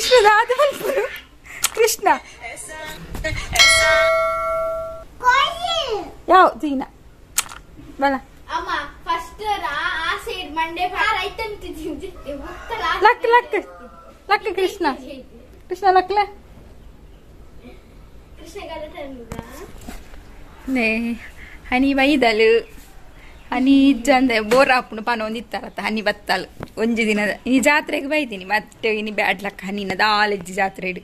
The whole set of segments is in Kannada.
ಕೃಷ್ಣ ದಾದ ಮಲ್ಪುರು ಕೃಷ್ಣ ಯಾವ ದೀನ ಬಲ ಲಕ್ ಲಕ್ ಲಕ್ ಕೃಷ್ಣ ಕೃಷ್ಣ ಲಕ್ಲೆ ನೇ ಹನಿ ಬೈದಲು ಹನಿ ಇಜ್ಜಂದೆ ಬೋರ್ ಹಾಪುನು ಪಾನ ಒಂದಿತ್ತಾರತ್ತ ಹನಿ ಬತ್ತಲು ಒಂಜಿ ದಿನದ ಈ ಜಾತ್ರೆಗೆ ಬೈತೀನಿ ಮತ್ತೆ ಇನಿ ಬ್ಯಾಡ್ಲಕ್ಕ ಹನಿನ ದಾಲೆಜ್ಜಿ ಜಾತ್ರೆ ಇಡು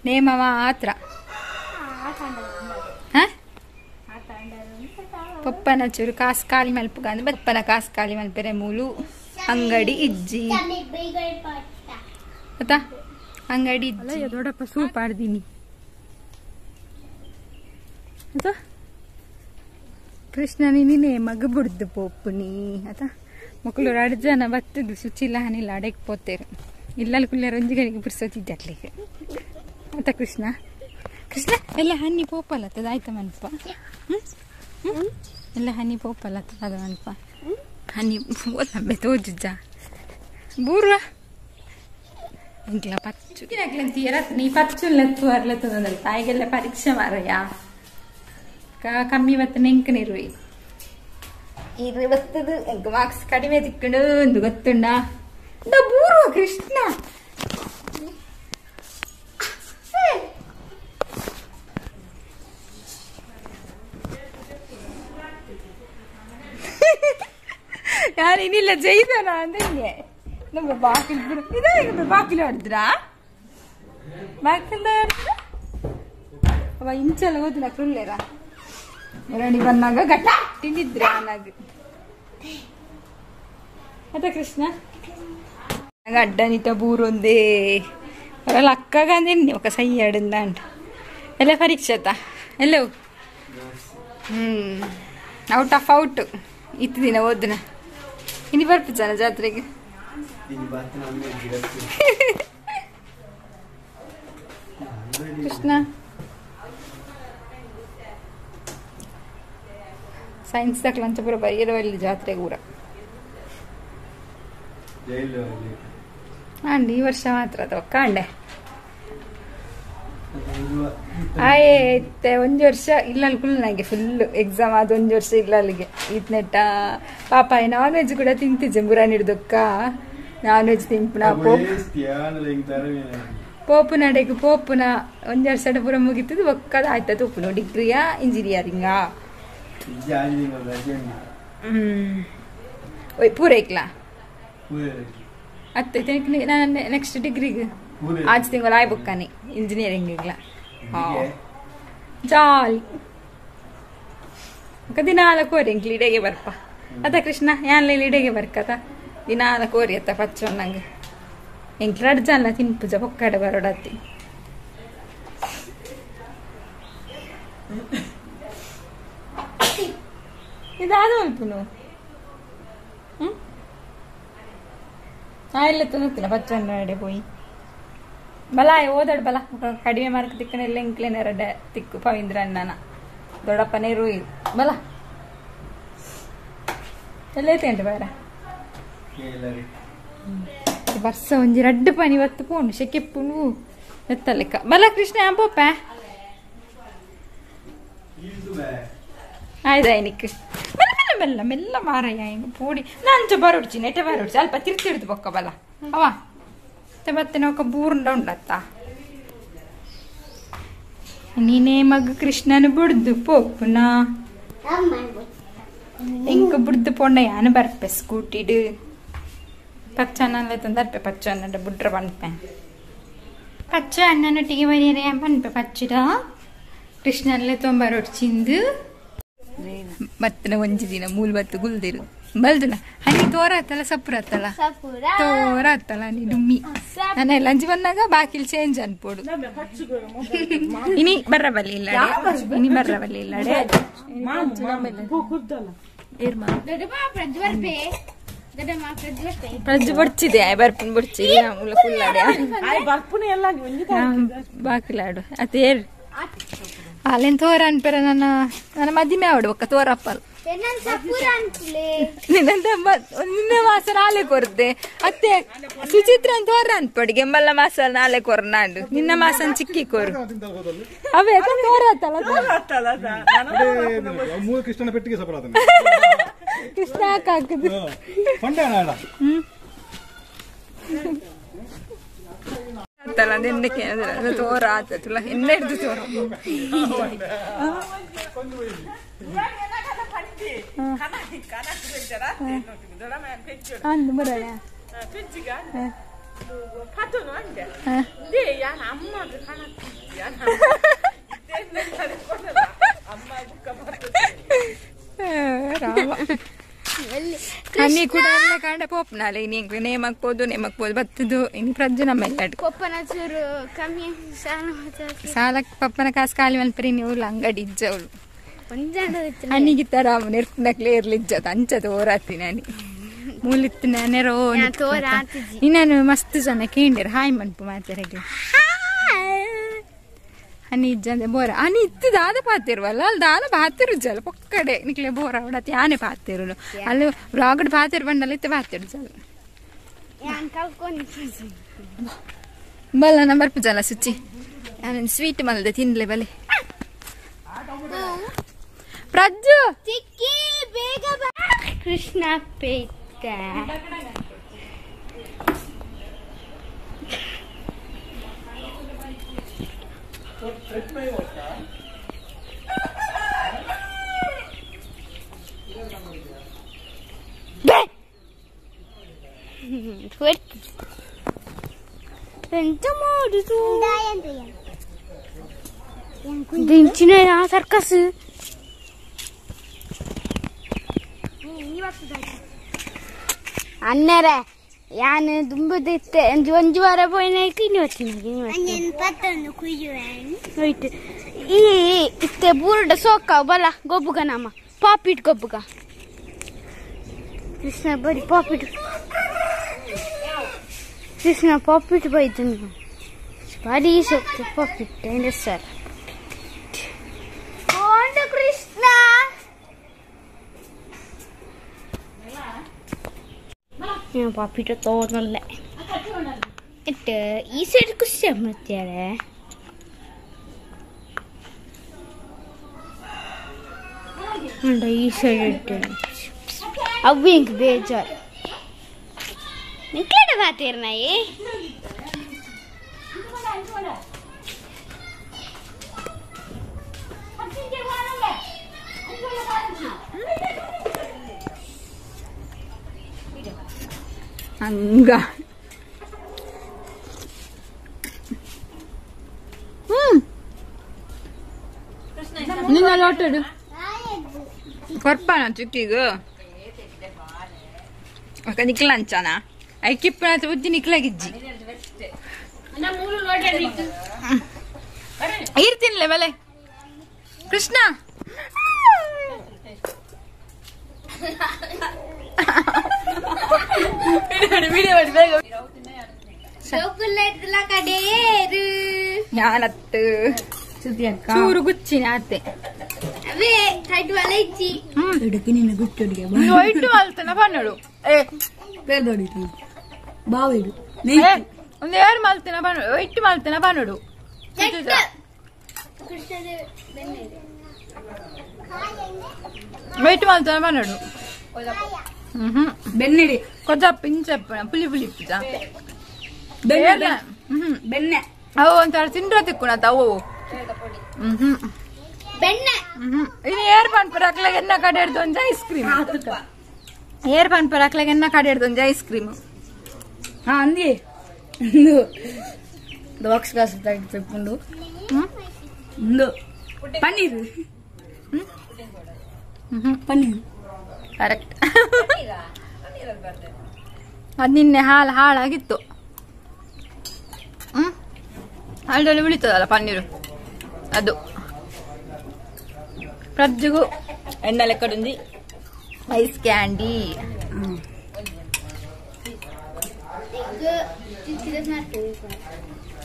ನೇಮ ಮಾತ್ರ ಪಪ್ಪನ ಚೂರು ಕಾಸು ಖಾಲಿ ಮಲ್ಪುಗ ಅಂದ್ರೆ ಬಪ್ಪನ ಕಾಸು ಖಾಲಿ ಮಲ್ಪೆರೆ ಮೂಲು ಅಂಗಡಿ ಇಜ್ಜಿ ಆಯ್ತಾ ಅಂಗಡಿ ಇಜ್ಜಿ ದೊಡ್ಡಪ್ಪ ಸೂಪ್ ಆಡ್ದೀನಿ ಆಯ್ತಾ ಕೃಷ್ಣನಿನೇ ಮಗ ಬುಡ್ದು ಪೋಪುನಿ ಆಯ್ತಾ ಮಕ್ಕಳು 2 ಜನ ಬತ್ತದು ಸುಚಿಲ್ಲ ಹನಿಲ್ಲ ಅಡೆಗೆ ಪೋತೇರು ಇಲ್ಲಲ್ಲಿ ಕುಲ್ಲ ರಂಜಿಗಳಿಗೆ ಬಿರ್ಸೋತಿದ್ದಟ್ಲಿಗೆ ಆಯ್ತಾ ಕೃಷ್ಣ ಕೃಷ್ಣ ಎಲ್ಲ ಹನಿ ಪೋಪಲ್ಲತ್ತದ ಆಯ್ತಾ ಮನ್ಪ ಎಲ್ಲ ಹನಿ ಪೋಪಲ್ಲತ್ತದ ಅದು ಮನ್ಪ ಹನಿ ಓದಬ್ಬೆ ತೋಜುಜ್ಜ ಬೂರ್ವ ಇಂಕ್ಲ ಪಚ್ಚು ಕಿನಕ್ಲಂತೀರ ನೀ ಪಚ್ಚುಲ್ಲತ್ತು ಅರ್ಲತ್ತದ ತಾಯಿಗೆಲ್ಲ ಪರೀಕ್ಷೆ ಮಾರಯ್ಯ ಕಮ್ಮಿ ಇವತ್ತು ನೆಂಕನಿರುವೆ ಇವತ್ತದು ಎಂಕ ಮಾರ್ಕ್ಸ್ ಕಡಿಮೆ ತಿಕ್ಕೊಂಡು ಒಂದು ಗೊತ್ತುಂಡ ಬೂರ್ವ ಕೃಷ್ಣ ಯಾರೇನಿಲ್ಲ ಜೈದನ ಅಂದಂಗೆ ನಮ್ಮ ಬಾಕಿಲ್ ಬಿಡು ಇದಾಗ ಬಾಕಿಲು ಹೊಡೆದ್ರಾ ಬಾಕಿಲ್ ಅವ ಇಂಚೆಲ್ಲ ಹೋದಿನ ಕ್ರುಲ್ಲೇರ ರಣಿ ಬಂದಾಗ ಗಟ್ಟ ತಿಂದಿದ್ರೆ ಅವನಾಗ ಅದ ಕೃಷ್ಣ ಅಡ್ಡನಿತ ಬೂರೊಂದೇ ಅವರೆಲ್ಲ ಅಕ್ಕಗ ಅಂದೇನಿ ఒక ಸೈ ಆಡಿಂದ ಅಂಟ ಎಲ್ಲ ಪರೀಕ್ಷೆತ ಎಲ್ಲವು ಔಟ್ ಆಫ್ ಔಟ್ ಇತ್ತು ದಿನ ಓದಿನ ಇನ್ನು ಬರ್ಪ ಜನ ಜಾತ್ರೆಗೆ ಕೃಷ್ಣ ಸೈನ್ಸ್ ತಕ್ಲಂಚ ಪೂರ ಬೈರೋ ಇಲ್ಲಿ ಜಾತ್ರೆಗೆ ಊರ ಅಂಡಿ ಈ ವರ್ಷ ಮಾತ್ರ ಅಥವಾ ಕಾಂಡೆ ಆಯ್ತೆ 1 ವರ್ಷ ಇಲ್ಲಲ್ಲಿ ಫುಲ್ ನನಗೆ ಫುಲ್ ಎಕ್ಸಾಮ್ ಆದ 1 ವರ್ಷ ಇಲ್ಲ ಅಲ್ಲಿಗೆ ಇದ್ನೆಟ್ಟ ಪಾಪ ನಾನ್ ವೆಜ್ ಕೂಡ ತಿಂತಿದ್ದೆ ಬುರಾನ್ ಹಿಡ್ದಕ್ಕ ನಾನ್ ವೆಜ್ ತಿಂಪುನ ಪೋಪುನ ಅಡೆಗೆ ಪೋಪುನ 1 ವರ್ಷ ಪೂರ ಮುಗಿತದ ಒಕ್ಕದ ಆಯ್ತಾ ತೂಪುನು ಡಿಗ್ರಿಯಾ ಇಂಜಿನಿಯರಿಂಗಾ ಪೂರ ಇಕ್ಲಾ ಅತ್ತೆ ನಾನು ನೆಕ್ಸ್ಟ್ ಡಿಗ್ರಿಗೆ आज ತಿಂಗಳು ಆಯ್ಬುಕ್ಕಾನೆ ಇಂಜಿನಿಯರಿಂಗ್ ಇಗ್ಲ ಜಾಲಿ ದಿನಾಲ ಕೋರಿ ಎಂಕ್ಲಿ ಇಡೆಗೆ ಬರ್ಪ ಅದ ಕೃಷ್ಣ ಯಾನ್ಲ ಇಡೆಗೆ ಬರ್ಕತ ದಿನಾಲ ಕೋರಿ ಅತ್ತ ಪಚ್ಚ ನಂಗೆ ಎಂಕ್ಲ ಅಡ್ಜಲ್ಲ ತಿನ್ಪುಜ ಪೊಕ್ಕಡೆ ಬರೋಡತ್ತಿ ಇದಾದ ಅಲ್ಪುನು ಎಲ್ಲ ತಿನ್ನುತ್ತಿಲ್ಲ ಪಚ್ಚನ್ನು ಎಡೆ ಹೋಯಿ ಬಲ ಓದಾಡ್ ಬಲ ಕಡಿಮೆ ಮಾರ್ಕ್ ತಿಕ್ಕನೆಲ್ಲ ಇಂಕ್ಲೇನ 2 ತಿಕ್ಕು ಪವೀಂದ್ರ ಅಣ್ಣನ ದೊಡ್ಡಪ್ಪನೇ ರೂಯಿ ಬಲ ಎಲ್ಲ ಐತೆ ಬೇಡ ಬರ್ಸ ಒಂಜಿ 2 ಪನಿ ಇವತ್ತು ಪೋಣು ಶೆಕೆಪ್ಪುನು ಎತ್ತಲೆಕ್ಕ ಬಲ ಕೃಷ್ಣ ಅಂಪೋಪ ಆಯ್ದಾಯ್ನಿಕ್ ಮೆಲ್ಲ ಮೆಲ್ಲ ಮೆಲ್ಲ ಮಾರಯ್ಯ ಹಿಂಗೆ ಪೋಡಿ ನಂಚ ಬರೋಡ್ಚಿ ನೆಟೆ ಬರೋಡ್ಚಿ ಅಲ್ಪ ತಿರ್ತಿಡ್ದು ಬೊಕ್ಕ ಬಲ ಅವ ಮತ್ತೆ ನಾವು ಬೂರ್ಂಡ ಉಂಡತ್ತ ನೀನೇ ಮಗ ಕೃಷ್ಣನ ಬುಡ್ದು ಪೋಪುನ ಎಂಕ ಬುಡ್ದು ಪೋಂಡ ಯಾನು ಬರ್ಪೆ ಸ್ಕೂಟಿಡು ಪಚ್ಚ ಅಣ್ಣನಲ್ಲೇ ತಂದರ್ಪೆ ಪಚ್ಚ ಅಣ್ಣ ಬುಡ್ರ ಬನ್ಪೆ ಪಚ್ಚ ಅಣ್ಣನೊಟ್ಟಿಗೆ ಬರೀರೆ ಬನ್ಪೆ ಪಚ್ಚಿಡ ಕೃಷ್ಣನಲ್ಲೇ ತೊಂಬರೊಡ್ಚಿಂದು ಮತ್ತೆ ಒಂಜಿ ದಿನ ಮೂಲ್ ಬತ್ತು ಗುಲ್ದಿರು ಬಲ್ದುನ ಹನಿ ತೋರ ಹತ್ತಲ್ಲ ಸಪುರ ಹತ್ತಲ್ಲ ತೋರ ಹತ್ತಲ್ಲ ನೀ ಡುಮ್ಮಿ ನಾನು ಲಂಚ್ ಬಂದಾಗ ಬಾಕಿಲ್ ಚೇಂಜ್ ಅನ್ಪೋಡು ಇನಿ ಬರ್ರಬಲ್ಲಿ ಇಲ್ಲ ಇನಿ ಬರ್ರಬಲ್ಲಿ ಇಲ್ಲ ಪ್ರಜ್ಜು ಬಡ್ಚಿದೆ ಬರ್ಪಿನ ಬಡ್ಚಿ ಬಾಕಿಲಾಡು ಅದೇರ್ ಅಲ್ಲೇನು ತೋರ ಅನ್ಪೇರ ನನ್ನ ಮದ್ದಿಮೆ ಆಡು ಒಕ್ಕ ತೋರಪ್ಪಲ್ ನಿನ್ನ ಮಾಸ ನಾಳೆ ಕೊರ್ದೆ ಅತ್ತೆ ಸುಚಿತ್ರ ಅಂತ ಹೊರ ಅನ್ಪಡಿ ಗೆಂಬಲ್ಲ ಮಾಸ ನಾಳೆ ಕೊರ್ನಾಡು ನಿನ್ನ ಮಾಸನ್ ಚಿಕ್ಕಿ ಕೊರು ಅವೇ ಕೃಷ್ಣನ ಪೆಟ್ಟಿಗೆ ಕೃಷ್ಣ ಹಾಕುದು ನೆನ್ನಕ್ಕೆ ತೋರ ಆತಲ್ಲ ಎಣ್ಣೆ ಹಿಡ್ದು ತೋರ ಅಂದು ಬರೋಣ ಅನ್ನಿ ಕೂಡ ಎಲ್ಲ ಕಾಂಡ ಪೋಪ್ನಾಲೆ ಇನ್ನು ನೇಮಕ್ಬೋದು ಬತ್ತದು ಇನ್ನು ಪ್ರಜ್ಜು ನಮ್ಮೆಲ್ಲ ಸಾಲ ಪಪ್ಪನ ಕಾಸು ಖಾಲಿ ಮಲ್ಪರಿ ನೀವು ಅಂಗಡಿ ಇಜ್ಜವಳು ಅನ್ನಿಗಿತ್ತ ರಾಮ ನೆರ್ಪನಕ್ಲೇ ಇರ್ಲಿಜ್ಜದ ಅಂಚದ ಓರಾತಿ ನಾನಿ ಮೂಲಿತ್ತು ನಾನೇರೋ ಇನ್ನೇನು ಮಸ್ತ್ ಜನ ಕೇಂಡಿರ ಹಾಯ್ ಮನ್ಪು ಮಾತಾಡಲಿ అని ఇజ్జందే బోరా అని ఇత్తు దాద పాతిరు వల్ల దాద పాతిరు జల పొక్కడే నిక్లే బోరా ఉడతి ఆనే పాతిరు అల్లు రాగడ్ పాతిరు బండలు ఇత్తే పాతిరు జల బల్ల నంబర్ పుజల సుచి నేను ಸ್ವೀಟ್ ಮಲ್ದೆ ತಿನ್ಲೆ ಬಲೆ ಪ್ರಜ್ಜು ಚಿಕ್ಕಿ ಬೇಗ ಬಾ ಕೃಷ್ಣ ಪೇಟ దించిన సర్కస్ అన్నరే ಯಾನು ದುಂಬದಿತ್ತೆ ಒಂದು ವಾರ ಪೋಯಿನಾಯ್ತು ಇನ್ನು ಹೋಯ್ತು ಈ ಇತ್ತೆ ಬೂರ್ಡ ಸೋಕ ಬಲ ಗೊಬ್ಬುಗ ನಮ್ಮ ಪಾಪಿಟ್ ಗೊಬ್ಬುಗ ಕೃಷ್ಣ ಬರೀ ಪಾಪಿಟ್ ಕೃಷ್ಣ ಪಾಪಿಟ್ ಬೈತು ಭಾರಿ ಸೋಕ್ತು ಪಾಪಿಟ್ ಸರ್ ಕೃಷ್ಣ ಪಾಪಿಟ ತೋರ್ನಲ್ಲ ಇಟ್ಟು ಈ ಸೈಡ್ ಖುಷಿ ಮಾಡ್ತಾರೆ ಈ ಸೈಡ್ ಇಟ್ಟು ಅವು ಹಿಂಗೆ ಬೇಜಾರು ನಿಂಕ್ಲೇನೆ ಬಾತೀರ ನಾಯಿ ಹಂಗ ನಿನ್ನ ಲೋಟಡು ಕೊರ್ಪಾನ ಚುಕ್ಕಿಗ ಅಕ್ಕ ನಿಕ್ಲ ಅಂಚಾನ ಐಕಿಪ್ಪನ ಬುದ್ಧಿ ನಿಕ್ಲಾಗಿಜ್ಜಿ ಇರ್ತೀನಿಲ್ಲ ಬಲೆ ಕೃಷ್ಣ ഞാനത്ത് ചൂറ് കുച്ചിനകത്തെ വൈറ്റ് മലത്തന്നെ പണിടും ಒಂದು ಎರಡು ಮಲ್ತಿನ ಪನ್ನಡು ವೈಟ್ ಮಲ್ತಿನ ಪನ್ನಡು ವೈಟ್ ಮಲ್ತಿನ ಪನ್ನಡು ಬೆನ್ನಿಡಿ ಕೊಜಪ್ಪ ಇಂಚಪ್ಪ ಪುಲಿ ಪುಲಿ ಇಪ್ಪಿದ ಬೆಣ್ಣೆ ಅವು ಒಂಥರ ತಿಂಡ್ರ ತಿಕ್ಕುಣತ ಅವು ಬೆಣ್ಣೆ ಇನ್ನು ಏರ್ ಪನ್ಪರ್ ಹಾಕ್ಲಾಗ ಎನ್ನ ಕಡೆ ಹಿಡ್ದು ಒಂದು ಐಸ್ ಕ್ರೀಮ್ ಏರ್ ಪನ್ಪರ್ ಹಾಕ್ಲಾಗ ಎನ್ನ ಕಡೆ ಹಿಡ್ದು ಒಂದು ಐಸ್ ಕ್ರೀಮ್ ಹಾ ಅಂದಿ ಬಾಕ್ಸ್ ಕಾಸು ತೆಗೆದುಕೊಂಡು ಒಂದು ಪನ್ನೀರ್ ಪನ್ನೀರ್ ಕರೆಕ್ಟ್ ಅದು ನಿನ್ನೆ ಹಾಲು ಹಾಳಾಗಿತ್ತು ಹಾಳಲ್ಲಿ ಉಳಿತದಲ್ಲ ಪನ್ನೀರು ಅದು ಪ್ರಜ್ಜುಗೂ ಎಣ್ಣೆ ಕಡುಂದಿ ಐಸ್ ಕ್ಯಾಂಡಿ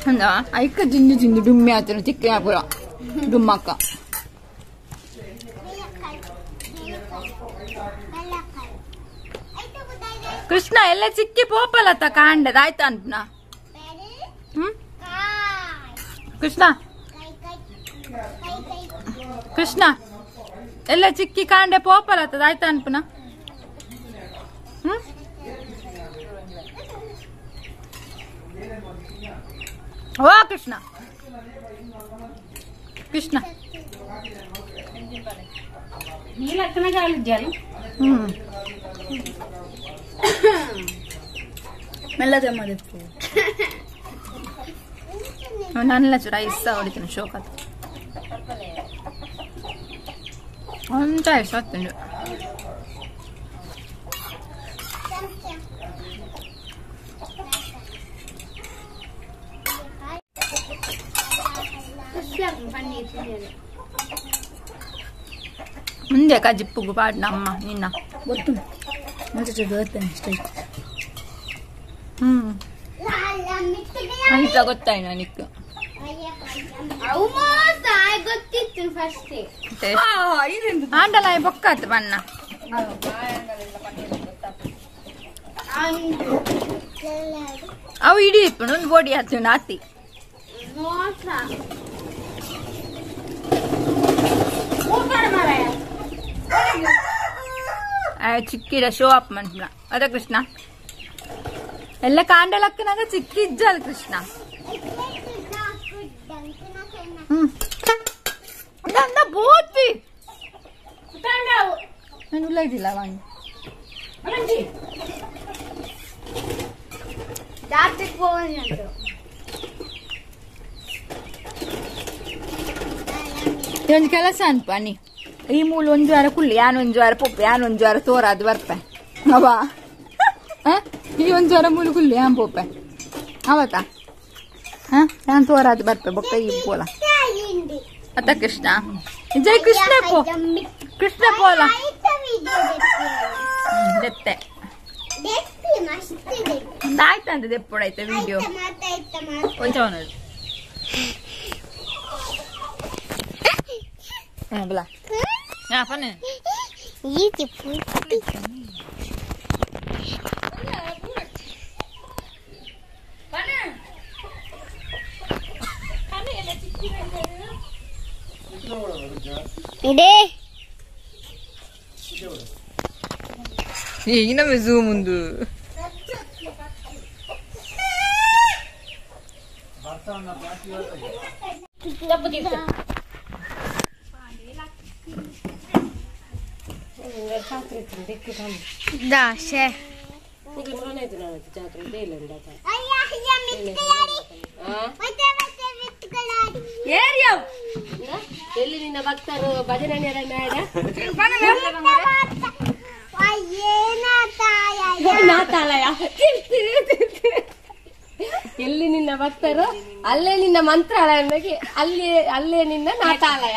ಅಂದ ಐಕ ಜಿಂಜು ಜಿಂಜು ಡುಮ್ಮಿ ಆತನು ಚಿಕ್ಕ ಪುರ ಡುಮ್ಮಕ್ಕ ಕೃಷ್ಣ ಎಲ್ಲ ಚಿಕ್ಕಿ ಪೋಪಲತ್ತ ಕಾಂಡದ ಆಯ್ತಾ ಅಂತ ಕೃಷ್ಣ ಕೃಷ್ಣ ಎಲ್ಲ ಚಿಕ್ಕಿ ಕಾಂಡೆ ಪೋಪಲತ್ತದ ಆಯ್ತಾ ಅನ್ಪುನ ಓ ಕೃಷ್ಣ ಕೃಷ್ಣ ಮೆಲ್ಲದೆ ಮಾಡಿತ್ತು ನನ್ನೆಲ್ಲ ಚೂರ ಇಷ್ಟ ಹೊಡಿತೀನಿ ಶೋಕತ್ ಅಂತ ಇಷ್ಟ ಹೊತ್ತುಂಡು ಮುಂದೆ ಕಜಿಪ್ಪುಗು ಪಾಡ್ ನಮ್ಮ ನಿನ್ನ ಗೊತ್ತು ಮುಂಚೆ ಗೊತ್ತೇನೆ ಇಷ್ಟ ಅಂತ ಗೊತ್ತಾಯ್ತು ನನಗೆ ಆಂಡಲ ಬೊಕ್ಕಾತು ಬಣ್ಣ ಅವು ಇಡೀ ಇಪ್ಪು ಒಂದು ಬೋಡಿ ಹತ್ತು ನಾತಿ ಚಿಕ್ಕಿಡ ಶೋ ಅಪ್ ಮನ್ಪುನ ಅದ ಕೃಷ್ಣ ಎಲ್ಲ ಕಾಂಡಲಕ್ಕನಾಗ ಚಿಕ್ಕಿಜ್ಜಲ್ ಕೃಷ್ಣ ಬೋತಿ ನಾನು ಉಳ್ಳದಿಲ್ಲ ವಾಣಿ ಒಂದು ಕೆಲಸ ಅನ್ಪ ನೀ ಈ ಮೂಲ ಒಂದು ವಾರ ಕುಳ್ಳಿ ಯಾನ್ ಒಂದು ವಾರ ಪೊಪ್ಪು ಯಾನ್ ಒಂದು ವಾರ ತೋರ ಅದು ಬರ್ಪೆ ಅವ ಈ ಒಂದು ವಾರ ಮೂಲ ಕುಳ್ಳಿ ಯಾನ್ ಪೊಪ್ಪೆ ಅವತ್ತಾ ನಾನು ತೋರ ಅದು ಬರ್ಪೆ ಬೊಕ್ಕ ಈ ಪೋಲ ಅತ್ತ ಕೃಷ್ಣ ಜೈ ಕೃಷ್ಣ ಪೋ ಕೃಷ್ಣ ಪೋಲ ದೆತ್ತೆ ಆಯ್ತಂತ ದೆಪ್ಪೊಡಾಯ್ತ ವಿಡಿಯೋ ಒಂಚವನದು ಬಲ ಪನ್ನೆ ಈಗಿನ ಮೆಸು ಮುಂದು ದಾಶೆ ಎಲ್ಲಿ ನಿನ್ನ ಭಕ್ತರು ಭಜನೆ ಎಲ್ಲಿ ನಿನ್ನ ಭಕ್ತರು ಅಲ್ಲೇ ನಿನ್ನ ಮಂತ್ರಾಲಯ ಅಲ್ಲೇ ನಿನ್ನ ನಾತಾಲಯ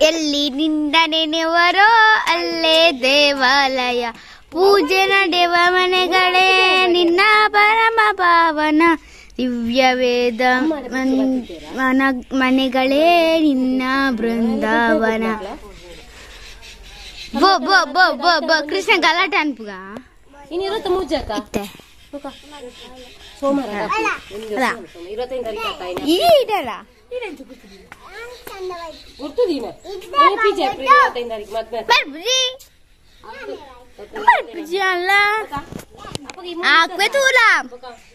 ಎಲ್ಲಿ ನಿಂದ ನೆನೆವರೋ ಅಲ್ಲೇ ದೇವಾಲಯ ಪೂಜೆ ನಡೆವ ಮನೆಗಳೇ ನಿನ್ನ ಪರಮ ಪಾವನ ದಿವ್ಯ ವೇದ ಮನೆಗಳೇ ನಿನ್ನ ಬೃಂದಾವನ ಬೋ ಬೋ ಬೋ ಬೋ ಬೋ ಕೃಷ್ಣ ಗಲಾಟೆ ಅನ್ಪುಗ ಇನ್ನಿರುತ್ತ ಮುಜ್ಜಕ ಸೋಮವಾರ 25 ಇದಲ್ಲ ಗುರ್ತುದೀನ ಪಿಜೆ 25 ಮದ್ವೆ ಬರ್ಬುಜಿ ಅಲ್ಲ ಆಕ್ವೆ ತೂಲ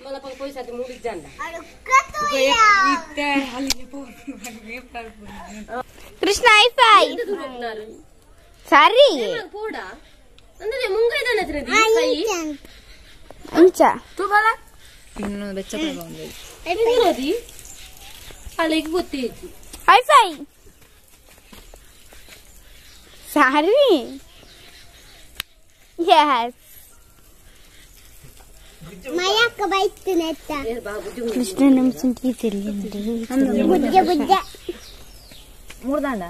मला पण पैसा मुलीच जाणार ಕೃಷ್ಣ ಐಫೈ ಸರಿ ಕೂಡ ಅಂದ್ರೆ ಮುಂಗೈದನ ಹತ್ರ ಕೈ ಇಂಚ ತೂ ಬಲ ಇನ್ನು ಬೆಚ್ಚಗೆ ಬಂದಿದೆ ಎಲ್ಲಿರೋದಿ ಅಲ್ಲಿಗೆ ಗೊತ್ತೈತಿ ಐಫೈ ಸರಿ ಯಸ್ ಮಯಕ್ಕ ಬೈತನೆತ್ತ ಕೃಷ್ಣ ನಮ್ಮ ಸಂತಿ ತಿರ್ಲಿ ಬುಜ್ಜ ಬುಜ್ಜ ಮೂರ್ದಾಂಡ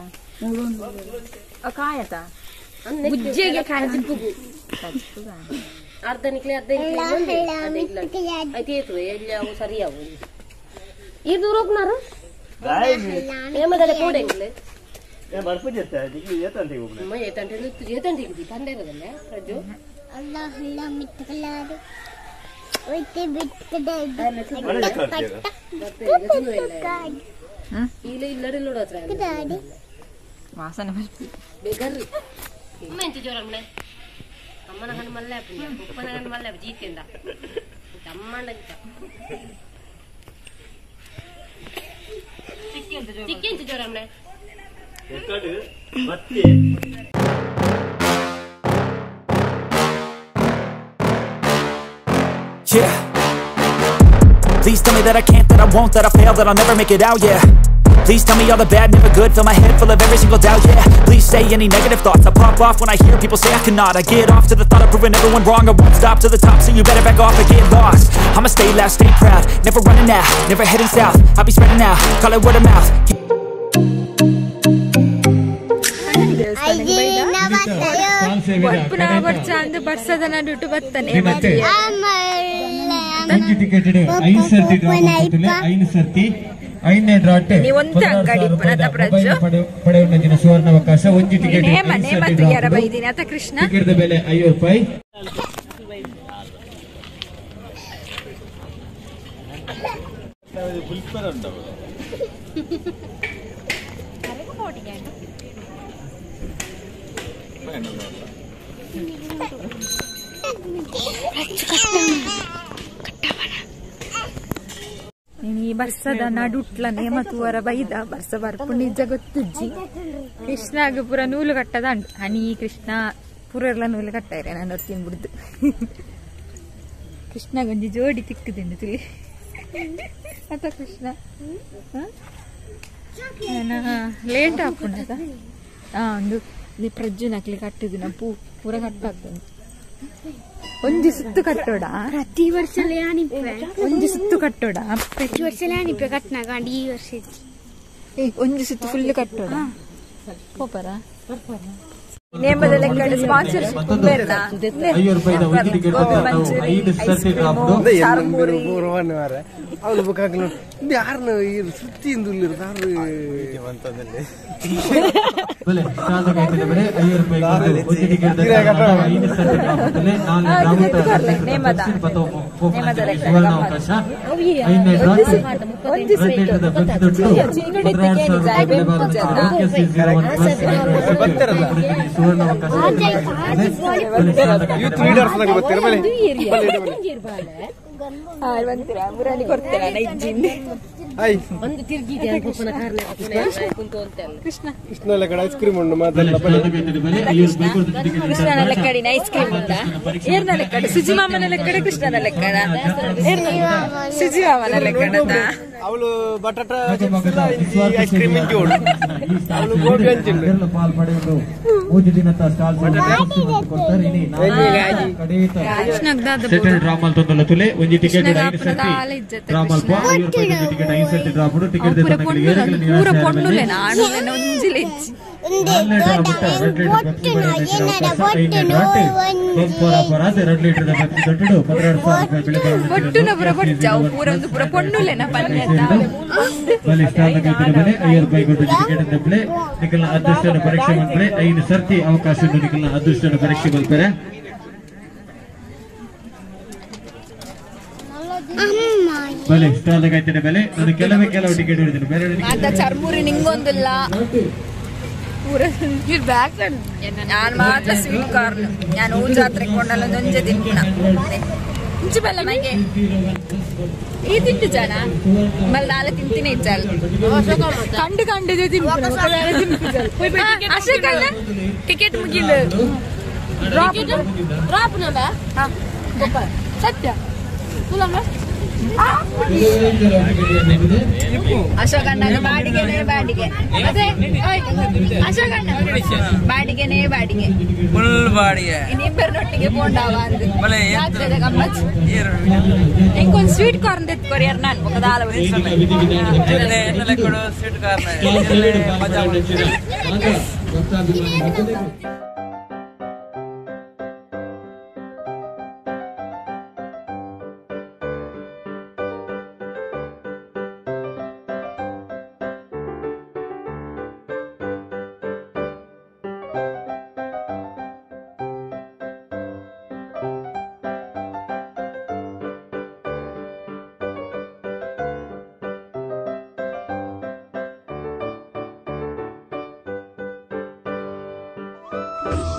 ಕಾಯತ ಬುಜ್ಜಿಗೆ ಕಾಯ ಚಿಪ್ಪುಗು ಅರ್ಧ ನಿಕ್ಲೆ ಐತೇತು ಎಲ್ಲಿ ಅವು ಸರಿಯಾವು ಇದು ರೋಗ್ನಾರು ಏಮದಲೆ ಕೋಡೆಂಗ್ಲೆ ವಾಸನೆ ಅಮ್ಮನ ಗಂಡು ಮಲ್ಲೆ ಉಪ್ಪನ ಗಂಡು ಮಲ್ಲೆ ಜೀತಿಂದ ಅಮ್ಮನ ಚಿಕ್ಕಂತ ಜೋರ ಅಮ್ಮನೆ Yeah. Please tell me that I can't, that I won't, that I fail, that I'll never make it out, yeah. Please tell me all the bad, never good, fill my head full of every single doubt, yeah. Please say any negative thoughts, I pop off when I hear people say I cannot. I get off to the thought of proving everyone wrong, I won't stop to the top, so you better back off and get lost. I'ma stay loud, stay proud, never running out, never heading south. I'll be spreading out, call it word of mouth. ಬರ್ಸದ ನಡುಟು ಬರ್ತನೆ ನೀವೊಂದು ಅಂಗಡಿ ಪಡೆಯುವ ಸುವರ್ಣಾವಕಾಶ ಒಂಜಿ ಟಿಕೆಟ್ ಆತ ಕೃಷ್ಣ ಬೆಲೆ 5 ರೂಪಾಯಿ. ಈ ಬರ್ಸದ ನಡುಟ್ಲ ನೇಮತುವರ ಬೈದ ಬರ್ಸ ಬರ್ಪು ನಿಜ ಗೊತ್ತಿಜ್ಜಿ ಕೃಷ್ಣಾಗ ಪೂರ ನೂಲು ಕಟ್ಟದ ಅಂಡು ಹನಿ ಕೃಷ್ಣ ಪೂರೆಲ್ಲ ನೂಲು ಕಟ್ಟಾರೆ ನಾನು ತಿನ್ಬಿಡ್ದು ಕೃಷ್ಣಗೊಂಜಿ ಜೋಡಿ ತಿಕ್ಕುದಿಂಡು ತಿಳಿ ಅತ ಕೃಷ್ಣ ಲೇಟ್ ಹಾಕೊಂಡದ ಒಂದು ಪ್ರಜ್ಜು ನಕ್ಲಿ ಕಟ್ಟಿದ್ದು ನಾ ಪೂರ ಕಟ್ಟಾಗ್ತದೆ ಒಂಜಿ ಸುತ್ತು ಕಟ್ಟೋಡ ಪ್ರತಿ ವರ್ಷ ಒಂಜಿ ಸುತ್ತು ಕಟ್ಟೋಡ ಪ್ರತಿ ವರ್ಷ ಕಟ್ನಾಗ ಈ ವರ್ಷ ಒಂಜಿ ಸುತ್ತು ಫುಲ್ ಕಟ್ಟೋಡ ಹೋಪರ ನೇಮದ ಲೆಕ್ಕ ಸ್ಪಾನ್ಸರ್ಶಿಪ್ ಕೃಷ್ಣ ಐಸ್ ಕ್ರೀಮ್ ಉಂಡು ಕೃಷ್ಣನ ಲೆಕ್ಕಡಿನ ಐಸ್ ಕ್ರೀಮ್ ಉಂಡ ಏರ್ನ ಲೆಕ್ಕಡ ಸುಜಿ ಮಾಮನ ಲೆಕ್ಕಡ ಕೃಷ್ಣನ ಲೆಕ್ಕಡ ಸುಜಿ ಮಾಮನ ಲೆಕ್ಕಡದ ಅವಳು ಬಟಾಟ ಐಸ್ ಕ್ರೀಮ್ ಅವಳು ಗೋಬಿ ಹಂಚಿಲ್ಲ ಅದೃಷ್ಟ ಪರೀಕ್ಷೆ ಮಾಡ್ತಾರೆ 5 ಸರ್ತಿ ಅವಕಾಶ ಅದೃಷ್ಟ ಪರೀಕ್ಷೆ ಮಾಡ್ತಾರೆ. ಬಲೆ ಸ್ಟಾಲ್ ಆಯ್ತದೆ ಬೆಲೆ ನಾನು ಕೆಲವೇ ಟಿಕೆಟ್ ಹಿಡಿದಿನಿ ಬೇರೆ ಚರ್ಮುರಿ ನಿಂಗೊಂದಿಲ್ಲ ನಾನು ಮಾತ್ರ ಸ್ವೀಟ್ ಕಾರ್ನ್ ನಾನು ಊರ್ ಜಾತ್ರೆಗೆ ಕೊಂಡಲ್ಲ ಒಂಜೆ ತಿನ್ನ ಇಂಚು ಬೆಲ್ಲ ಮೈಗೆ ಈ ತಿಂಡು ಜನ ಮಲ್ಲ ನಾಳೆ ತಿಂತೀನಿ ಇಜ್ಜಲ್ ಕಂಡು ಕಂಡಿದೆ ಅಶೋಕಲ್ಲ ಟಿಕೆಟ್ ಮುಗಿಲು ಸತ್ಯ ಅಶೋಕಣ್ಣ ಬಾಡಿಗೆನೇ ಬಾಡಿಗೆ ಅದೇ ಅಶೋಕಣ್ಣ ಬಾಡಿಗೆನೇ ಬಾಡಿಗೆ ಫುಲ್ ಬಾಡಿಗೆ ಇನ್ನಿಬ್ಬರನೊಟ್ಟಿಗೆ ಬೋಂಡಾವ ಅಂದ ಗಮ್ಮತ್ ಇಂಕೊಂದು ಸ್ವೀಟ್ ಕಾರ್ನ್ ತೆತ್ಕೊರಿ ಯಾರು ನಾನು ಮುಖದಾಲ ಕೊಡು ಸ್ವೀಟ್ ಕಾರ್ನ್ ಮಜಾ Bye.